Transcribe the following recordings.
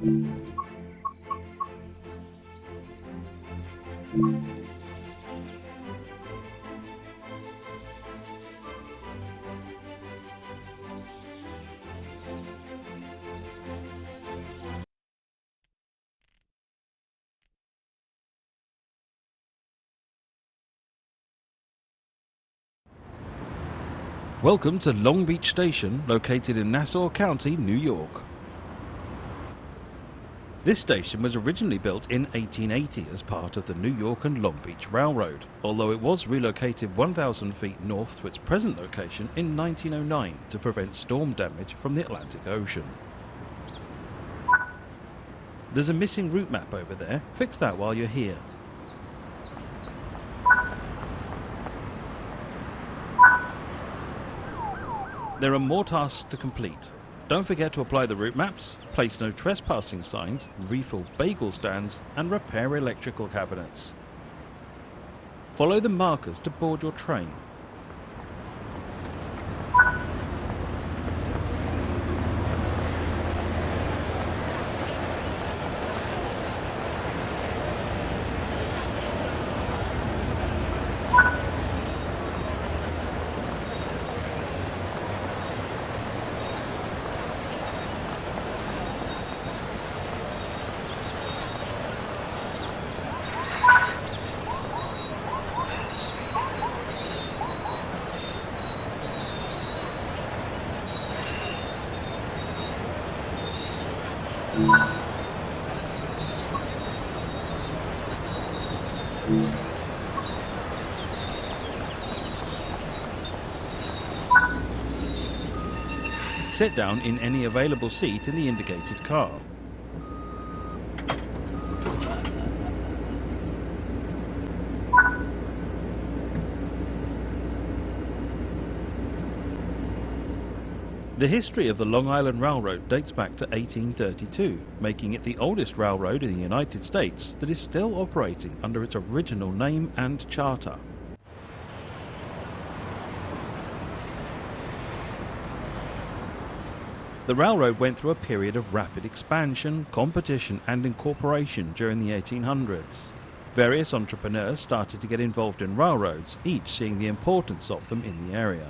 Welcome to Long Beach Station, located in Nassau County, New York. This station was originally built in 1880 as part of the New York and Long Beach Railroad, although it was relocated 1,000 feet north to its present location in 1909 to prevent storm damage from the Atlantic Ocean. There's a missing route map over there. Fix that while you're here. There are more tasks to complete. Don't forget to apply the route maps, place no trespassing signs, refill bagel stands, and repair electrical cabinets. Follow the markers to board your train. Sit down in any available seat in the indicated car. The history of the Long Island Railroad dates back to 1832, making it the oldest railroad in the United States that is still operating under its original name and charter. The railroad went through a period of rapid expansion, competition and incorporation during the 1800s. Various entrepreneurs started to get involved in railroads, each seeing the importance of them in the area.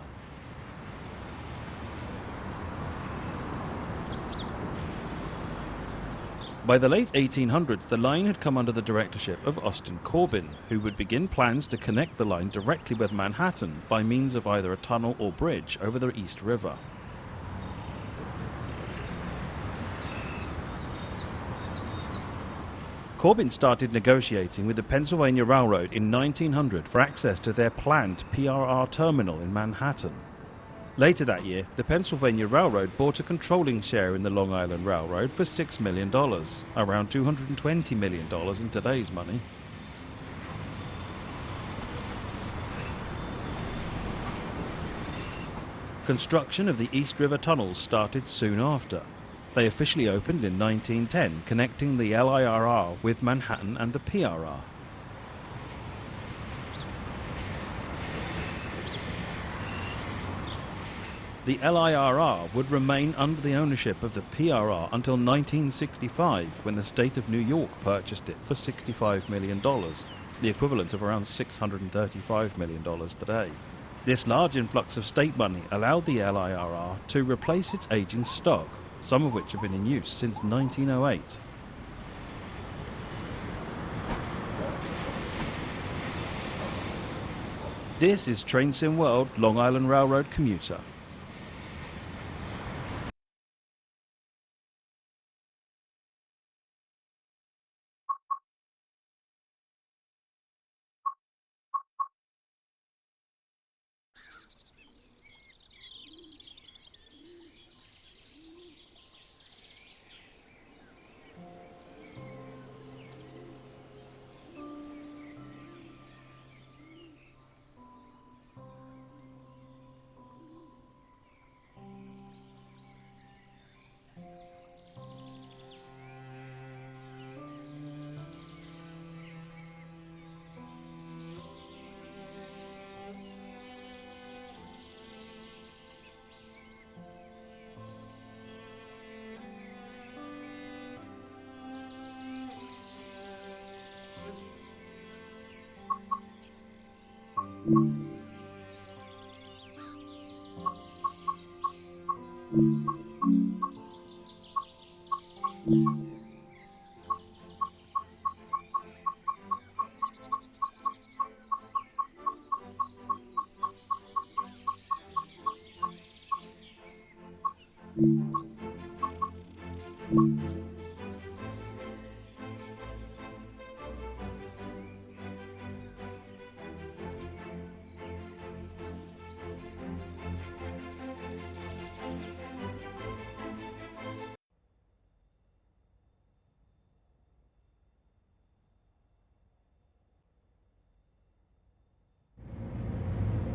By the late 1800s, the line had come under the directorship of Austin Corbin, who would begin plans to connect the line directly with Manhattan by means of either a tunnel or bridge over the East River. Corbin started negotiating with the Pennsylvania Railroad in 1900 for access to their planned PRR terminal in Manhattan. Later that year, the Pennsylvania Railroad bought a controlling share in the Long Island Railroad for $6 million, around $220 million in today's money. Construction of the East River tunnels started soon after. They officially opened in 1910, connecting the LIRR with Manhattan and the PRR. The LIRR would remain under the ownership of the PRR until 1965, when the state of New York purchased it for $65 million, the equivalent of around $635 million today. This large influx of state money allowed the LIRR to replace its aging stock, some of which have been in use since 1908. This is Train Sim World Long Island Railroad Commuter.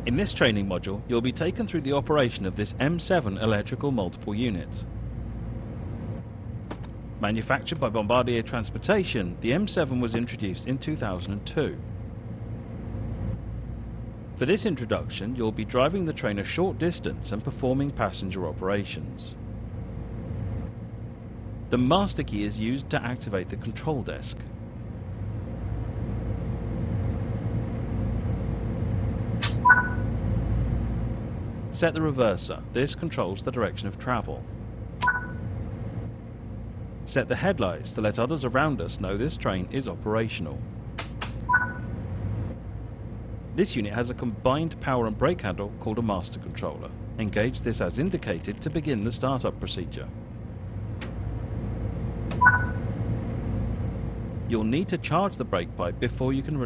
In this training module, you'll be taken through the operation of this M7 electrical multiple unit. Manufactured by Bombardier Transportation, the M7 was introduced in 2002. For this introduction, you'll be driving the train a short distance and performing passenger operations. The master key is used to activate the control desk. Set the reverser. This controls the direction of travel. Set the headlights to let others around us know this train is operational. This unit has a combined power and brake handle called a master controller. Engage this as indicated to begin the startup procedure. You'll need to charge the brake pipe before you can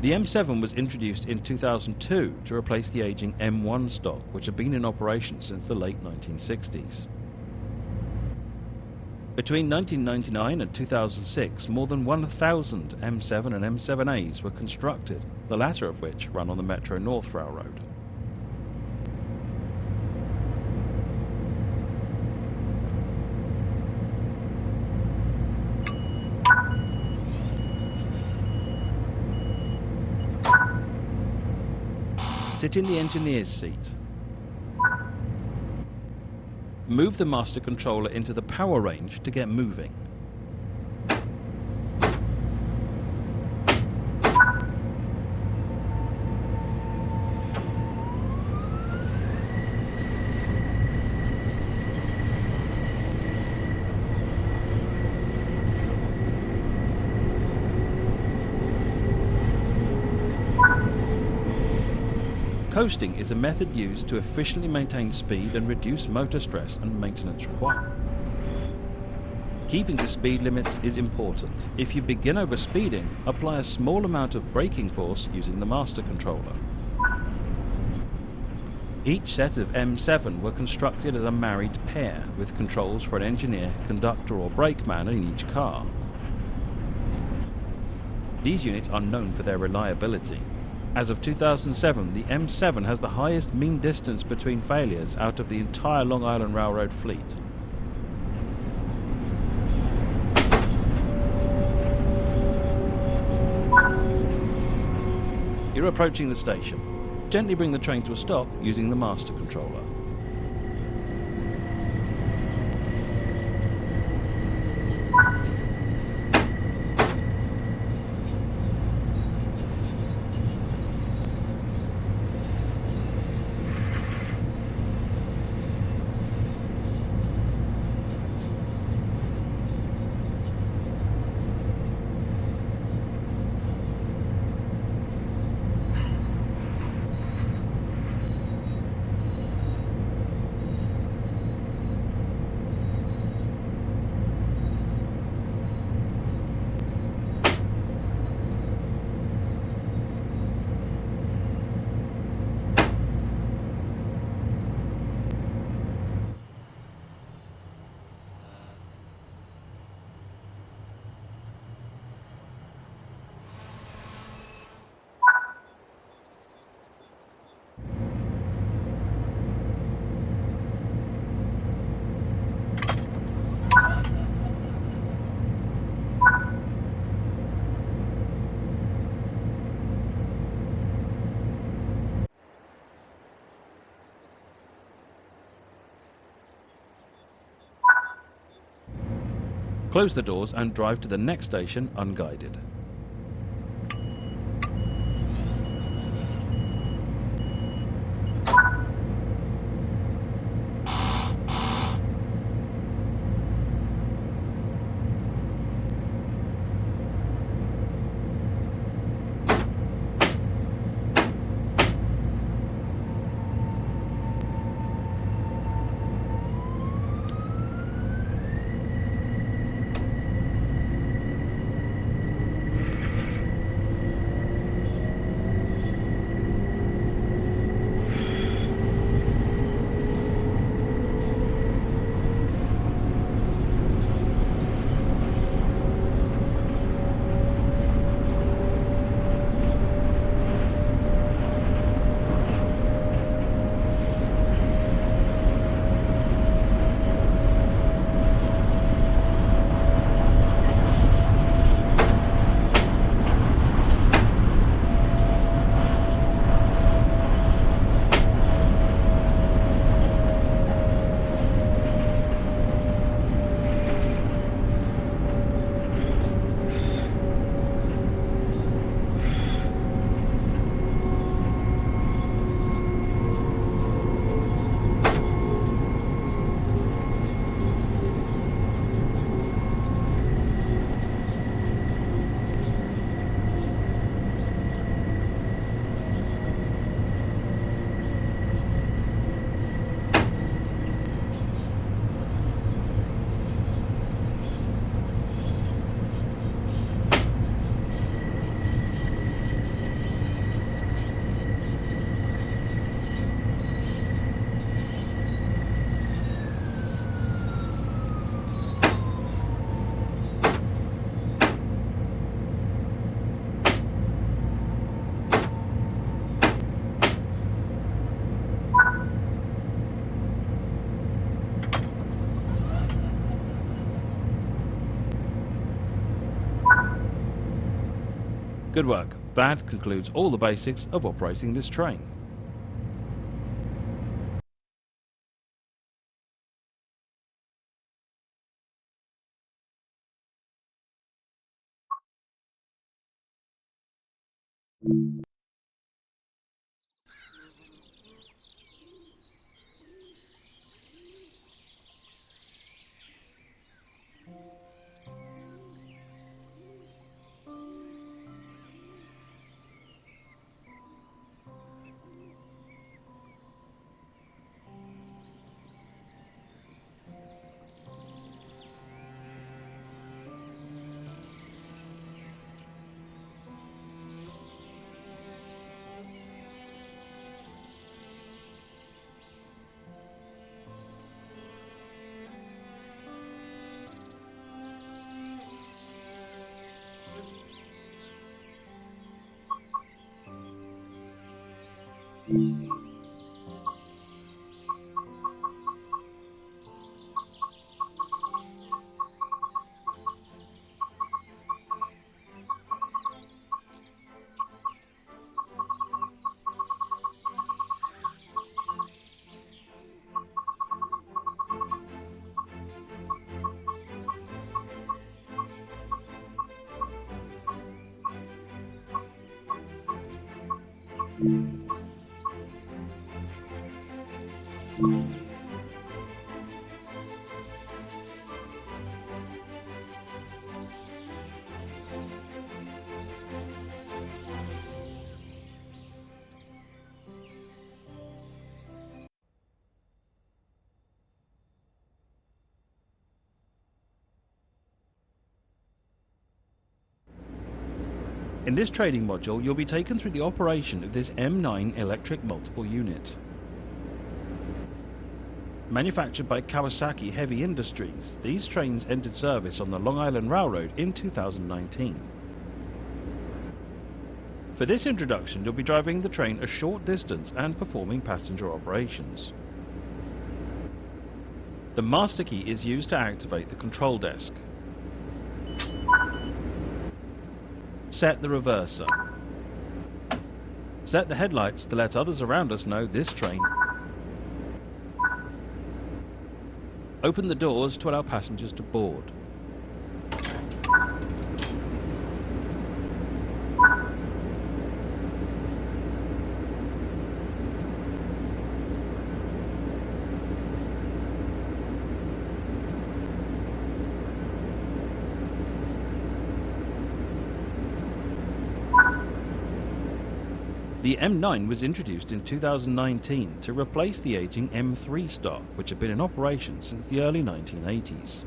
The M7 was introduced in 2002 to replace the aging M1 stock, which had been in operation since the late 1960s. Between 1999 and 2006, more than 1,000 M7 and M7As were constructed, the latter of which run on the Metro North Railroad. Sit in the engineer's seat. Move the master controller into the power range to get moving. Coasting is a method used to efficiently maintain speed and reduce motor stress and maintenance requirements. Keeping to speed limits is important. If you begin overspeeding, apply a small amount of braking force using the master controller. Each set of M7 were constructed as a married pair, with controls for an engineer, conductor or brakeman in each car. These units are known for their reliability. As of 2007, the M7 has the highest mean distance between failures out of the entire Long Island Railroad fleet. You're approaching the station. Gently bring the train to a stop using the master controller. Close the doors and drive to the next station unguided. Good work. That concludes all the basics of operating this train. In this training module, you'll be taken through the operation of this M9 electric multiple unit. Manufactured by Kawasaki Heavy Industries, these trains entered service on the Long Island Railroad in 2019. For this introduction, you'll be driving the train a short distance and performing passenger operations. The master key is used to activate the control desk. Set the reverser. Set the headlights to let others around us know this train. Open the doors to allow passengers to board. The M9 was introduced in 2019 to replace the aging M3 stock, which had been in operation since the early 1980s.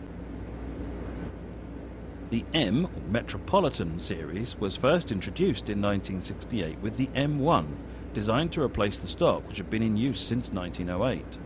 The M, or Metropolitan series, was first introduced in 1968 with the M1, designed to replace the stock which had been in use since 1908.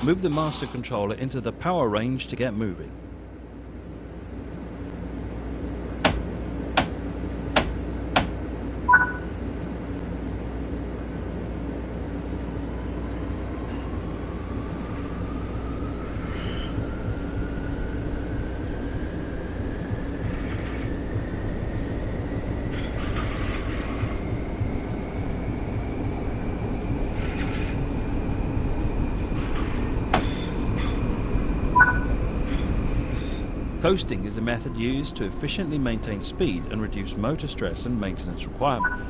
Move the master controller into the power range to get moving. Coasting is a method used to efficiently maintain speed and reduce motor stress and maintenance requirements.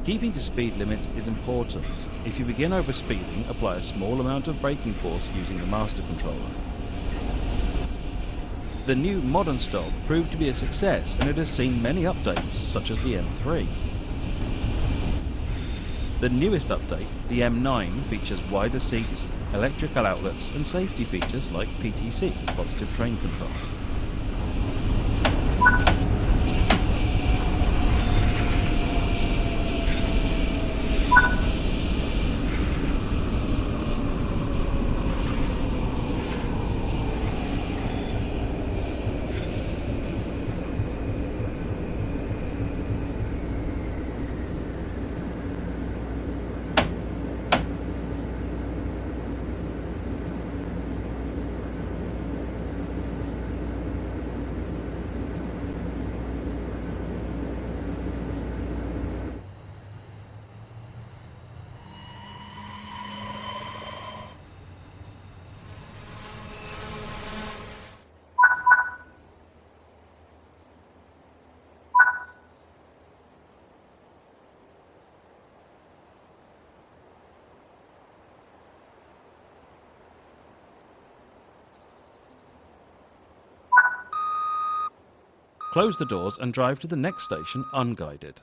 Keeping to speed limits is important. If you begin overspeeding, apply a small amount of braking force using the master controller. The new modern stock proved to be a success, and it has seen many updates, such as the M3. The newest update, the M9, features wider seats, electrical outlets and safety features like PTC, positive train control. Close the doors and drive to the next station unguided.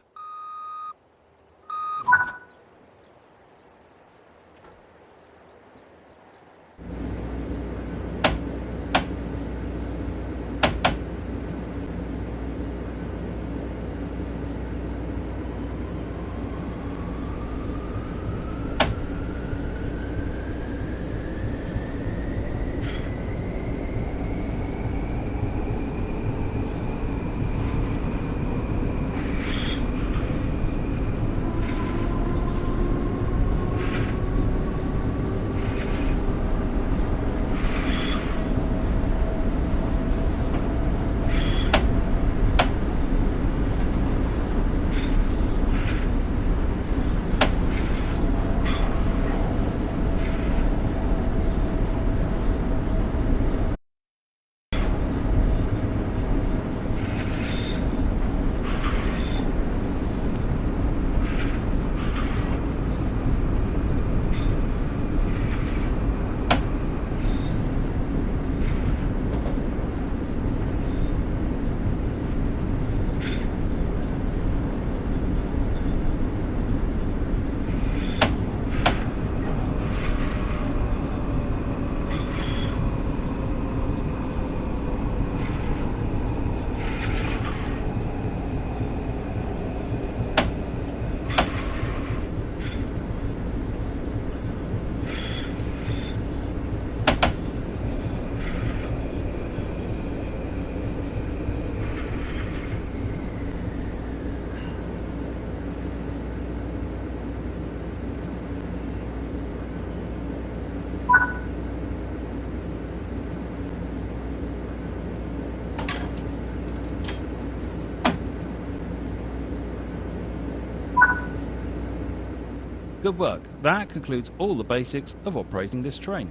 Good work. That concludes all the basics of operating this train.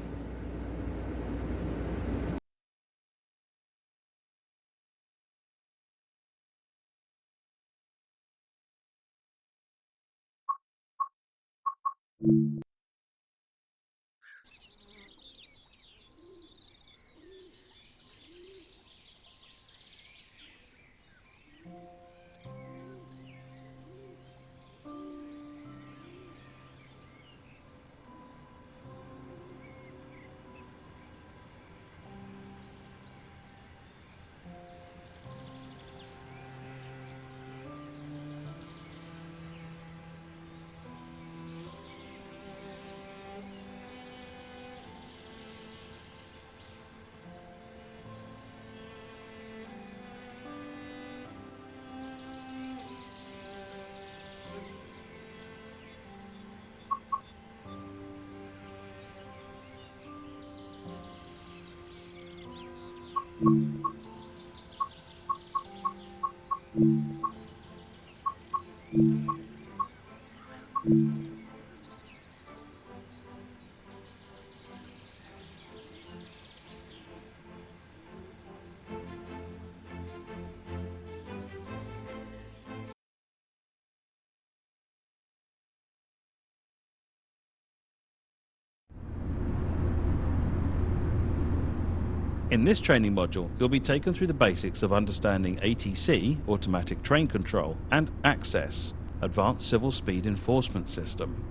In this training module, you'll be taken through the basics of understanding ATC, Automatic Train Control, and Access, Advanced Civil Speed Enforcement System.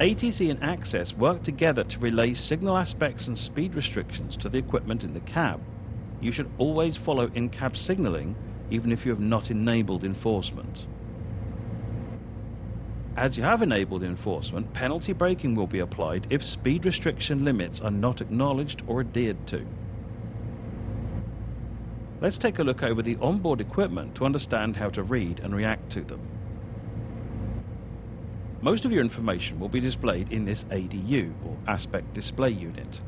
ATC and Access work together to relay signal aspects and speed restrictions to the equipment in the cab. You should always follow in-cab signalling, even if you have not enabled enforcement. As you have enabled enforcement, penalty braking will be applied if speed restriction limits are not acknowledged or adhered to. Let's take a look over the onboard equipment to understand how to read and react to them. Most of your information will be displayed in this ADU, or Aspect Display Unit.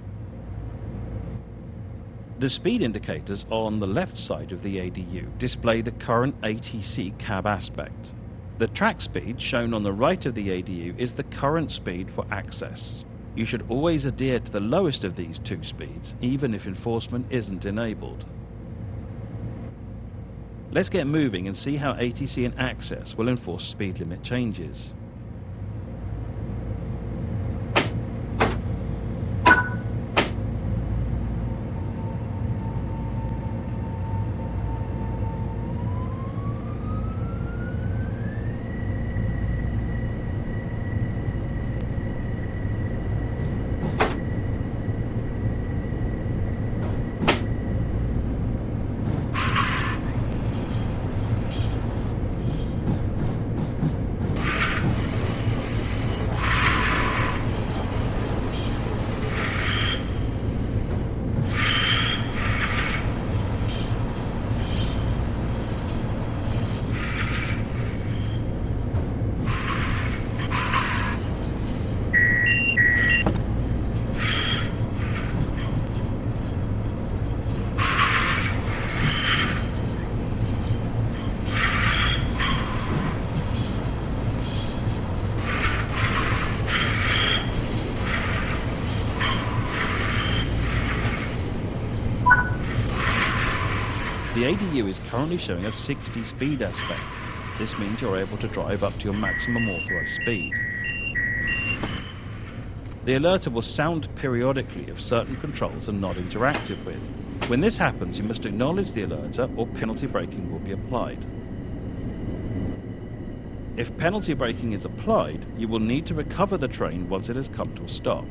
The speed indicators on the left side of the ADU display the current ATC cab aspect. The track speed shown on the right of the ADU is the current speed for access. You should always adhere to the lowest of these two speeds, even if enforcement isn't enabled. Let's get moving and see how ATC and Access will enforce speed limit changes. The ADU is currently showing a 60 speed aspect. This means you're able to drive up to your maximum authorized speed. The alerter will sound periodically if certain controls are not interacted with. When this happens, you must acknowledge the alerter or penalty braking will be applied. If penalty braking is applied, you will need to recover the train once it has come to a stop.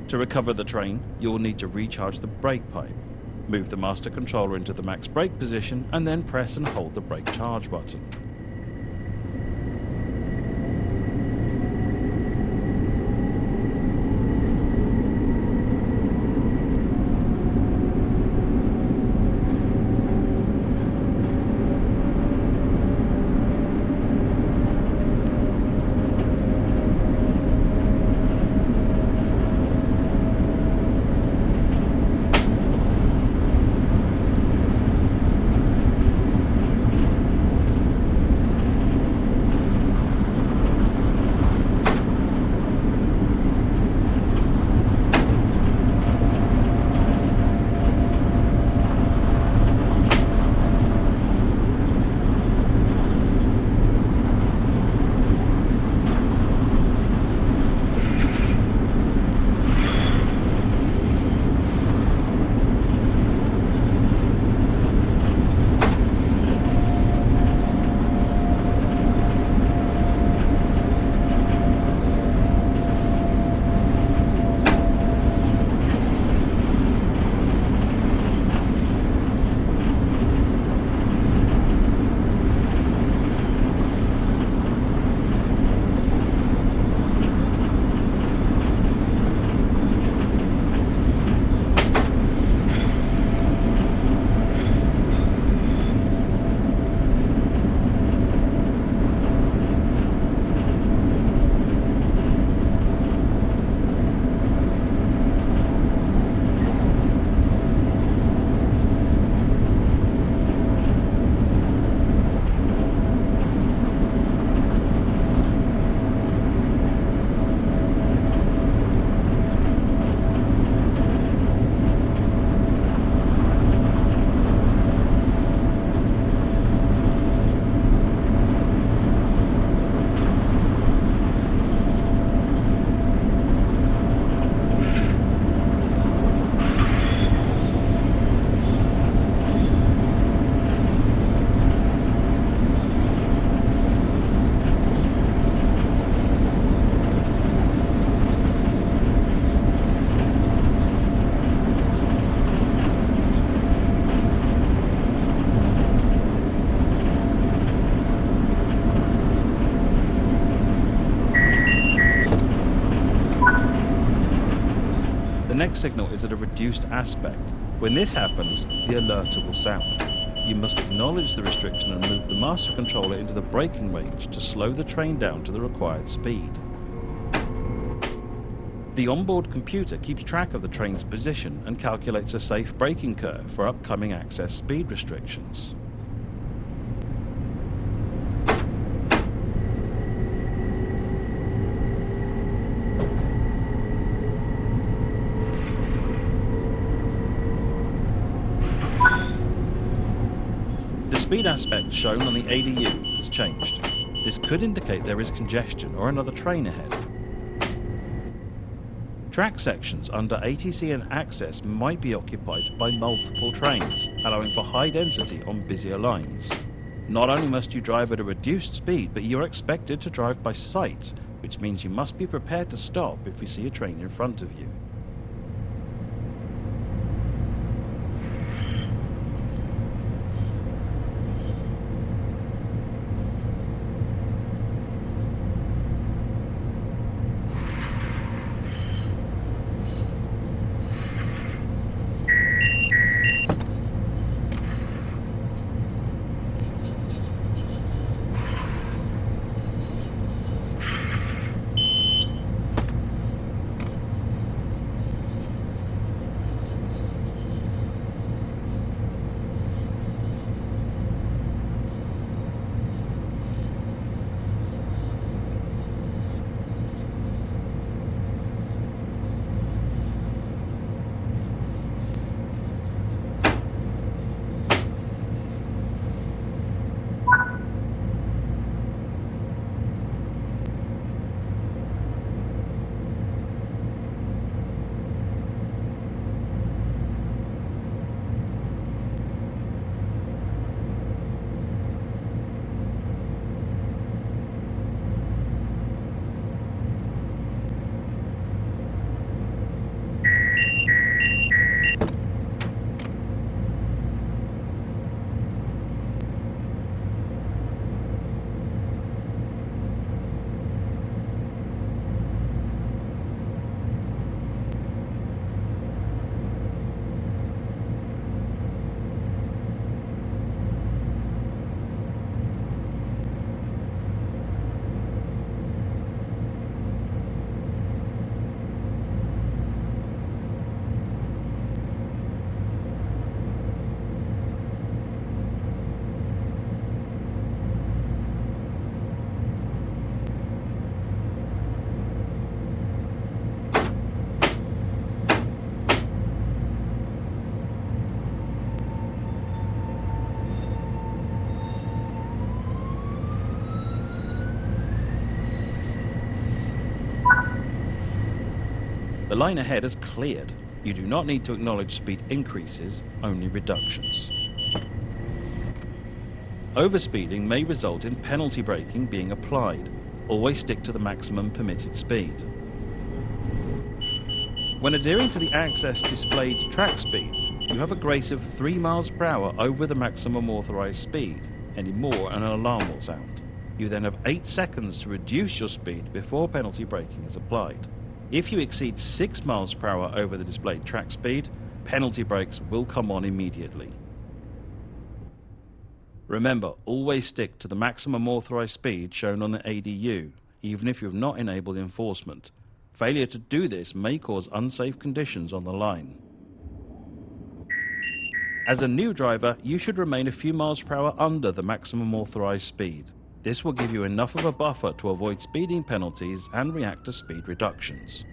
To recover the train, you will need to recharge the brake pipe. Move the master controller into the max brake position and then press and hold the brake charge button. The next signal is at a reduced aspect. When this happens, the alerter will sound. You must acknowledge the restriction and move the master controller into the braking range to slow the train down to the required speed. The onboard computer keeps track of the train's position and calculates a safe braking curve for upcoming access speed restrictions. The speed aspect shown on the ADU has changed. This could indicate there is congestion or another train ahead. Track sections under ATC and Access might be occupied by multiple trains, allowing for high density on busier lines. Not only must you drive at a reduced speed, but you are expected to drive by sight, which means you must be prepared to stop if you see a train in front of you. The line ahead has cleared. You do not need to acknowledge speed increases, only reductions. Overspeeding may result in penalty braking being applied. Always stick to the maximum permitted speed. When adhering to the Access displayed track speed, you have a grace of 3 miles per hour over the maximum authorized speed. Any more and an alarm will sound. You then have 8 seconds to reduce your speed before penalty braking is applied. If you exceed 6 miles per hour over the displayed track speed, penalty brakes will come on immediately. Remember, always stick to the maximum authorized speed shown on the ADU, even if you have not enabled enforcement. Failure to do this may cause unsafe conditions on the line. As a new driver, you should remain a few miles per hour under the maximum authorized speed. This will give you enough of a buffer to avoid speeding penalties and react to speed reductions.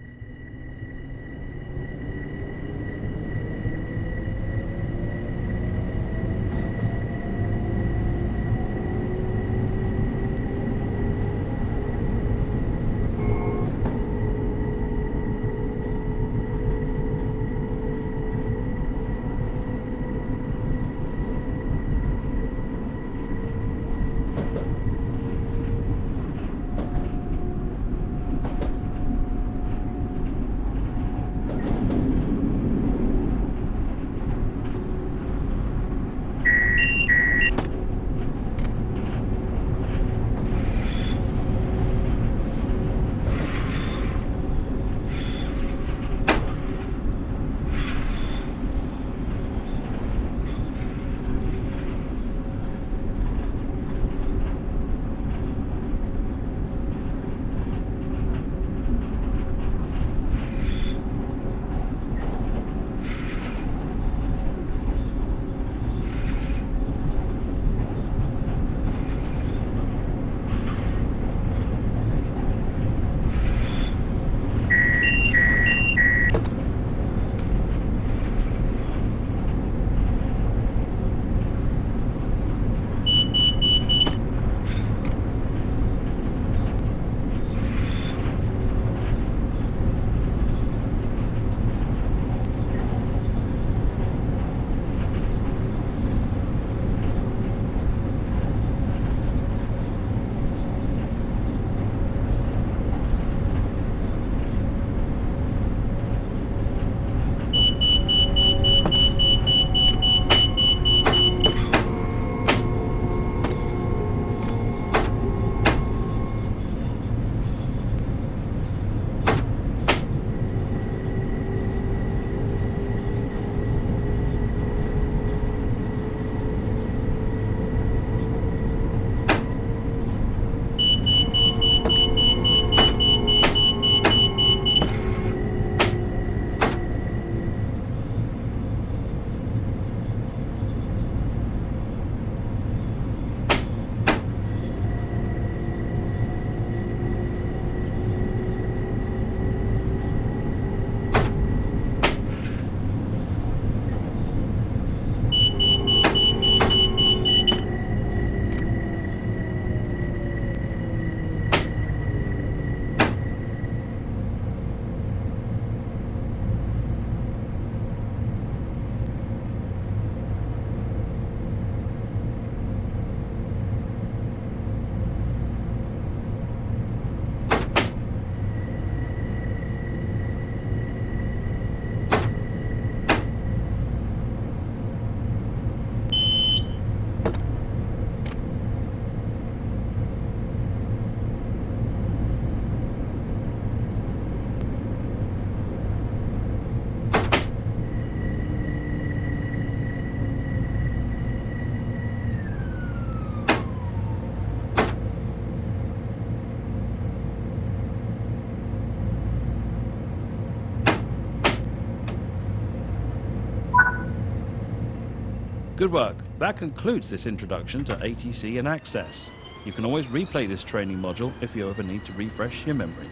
Good work. That concludes this introduction to ATC and Access. You can always replay this training module if you ever need to refresh your memory.